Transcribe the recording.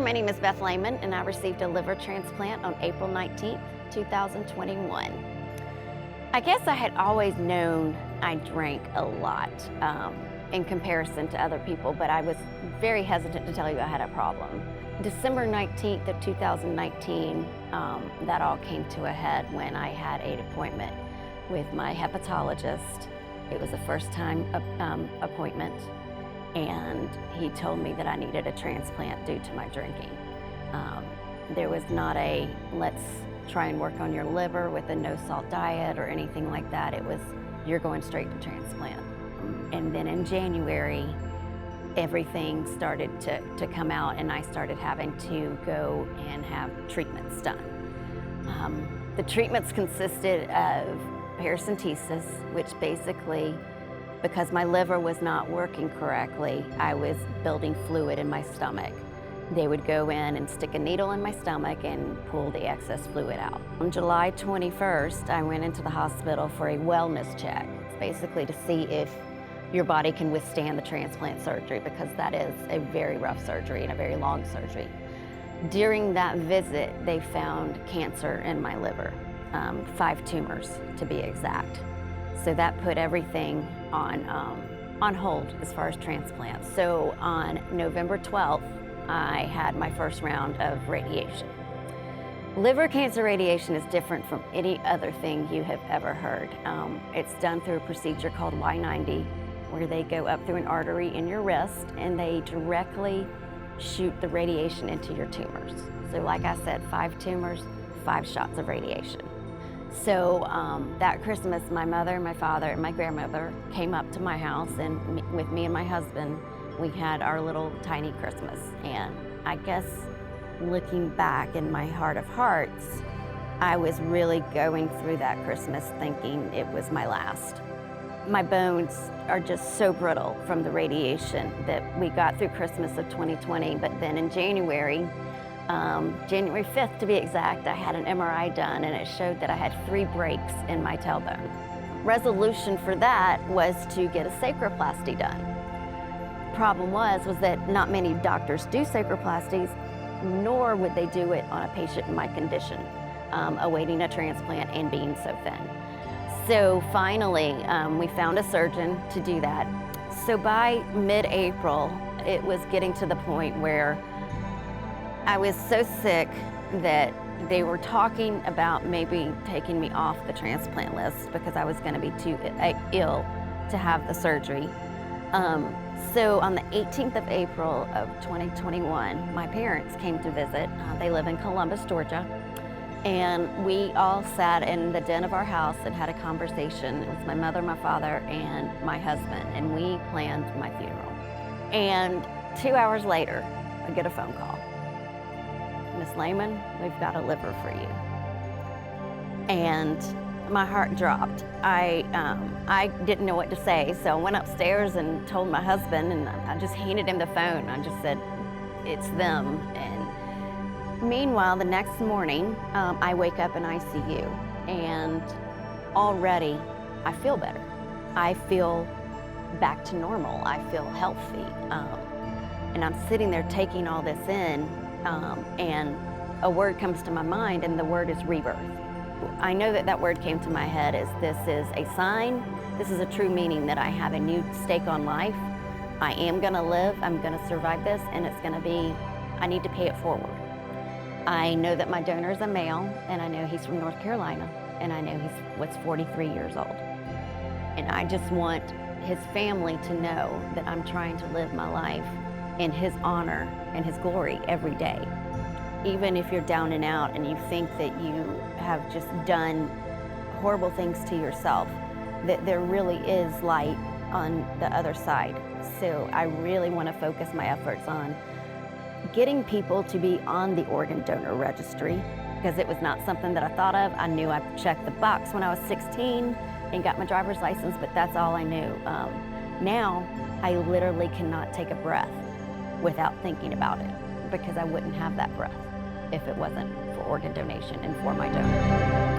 my name is Beth and I received a liver transplant on April 19th, 2021. I guess I had always known I drank a lot in comparison to other people, but I was very hesitant to tell you I had a problem. December 19th of 2019, that all came to a head when I had an appointment with my hepatologist. It was a first-time appointment, and he told me that I needed a transplant due to my drinking. There was not a, let's try and work on your liver with a no-salt diet or anything like that. It was, you're going straight to transplant. And then in January, everything started to come out, and I started having to go and have treatments done. The treatments consisted of paracentesis, which basically, because my liver was not working correctly, I was building fluid in my stomach. They would go in and stick a needle in my stomach and pull the excess fluid out. On July 21st, I went into the hospital for a wellness check. It's basically to see if your body can withstand the transplant surgery, because that is a very rough surgery and a very long surgery. During that visit, they found cancer in my liver, 5 tumors to be exact. So that put everything on hold as far as transplants. So on November 12th, I had my first round of radiation. Liver cancer radiation is different from any other thing you have ever heard. It's done through a procedure called Y90, where they go up through an artery in your wrist and they directly shoot the radiation into your tumors. So like I said, 5 tumors, 5 shots of radiation. So that Christmas, my mother, my father, and my grandmother came up to my house, and with me and my husband, we had our little tiny Christmas. And I guess looking back in my heart of hearts, I was really going through that Christmas thinking it was my last. My bones are just so brittle from the radiation that we got through Christmas of 2020, but then in January 5th to be exact, I had an MRI done, and it showed that I had 3 breaks in my tailbone. Resolution for that was to get a sacroplasty done. Problem was that not many doctors do sacroplasties, nor would they do it on a patient in my condition, awaiting a transplant and being so thin. So finally, we found a surgeon to do that. So by mid-April, it was getting to the point where I was so sick that they were talking about maybe taking me off the transplant list because I was going to be too ill to have the surgery. So on the 18th of April of 2021, my parents came to visit. They live in Columbus, Georgia. And we all sat in the den of our house and had a conversation. It was my mother, my father, and my husband, and we planned my funeral. And 2 hours later, I get a phone call. Miss Lehman, we've got a liver for you. And my heart dropped. I didn't know what to say, so I went upstairs and told my husband, and I just handed him the phone. I just said, it's them. And meanwhile, the next morning, I wake up in ICU, and already I feel better. I feel back to normal. I feel healthy. And I'm sitting there taking all this in, and a word comes to my mind, and the word is rebirth. I know that word came to my head as this is a sign, this is a true meaning that I have a new stake on life. I am gonna live, I'm gonna survive this, and it's gonna be, I need to pay it forward. I know that my donor is a male, and I know he's from North Carolina, and I know he's 43 years old. And I just want his family to know that I'm trying to live my life in his honor and his glory every day. Even if you're down and out and you think that you have just done horrible things to yourself, that there really is light on the other side. So I really want to focus my efforts on getting people to be on the organ donor registry, because it was not something that I thought of. I knew I checked the box when I was 16 and got my driver's license, but that's all I knew. Now, I literally cannot take a breath without thinking about it, because I wouldn't have that breath if it wasn't for organ donation and for my donor.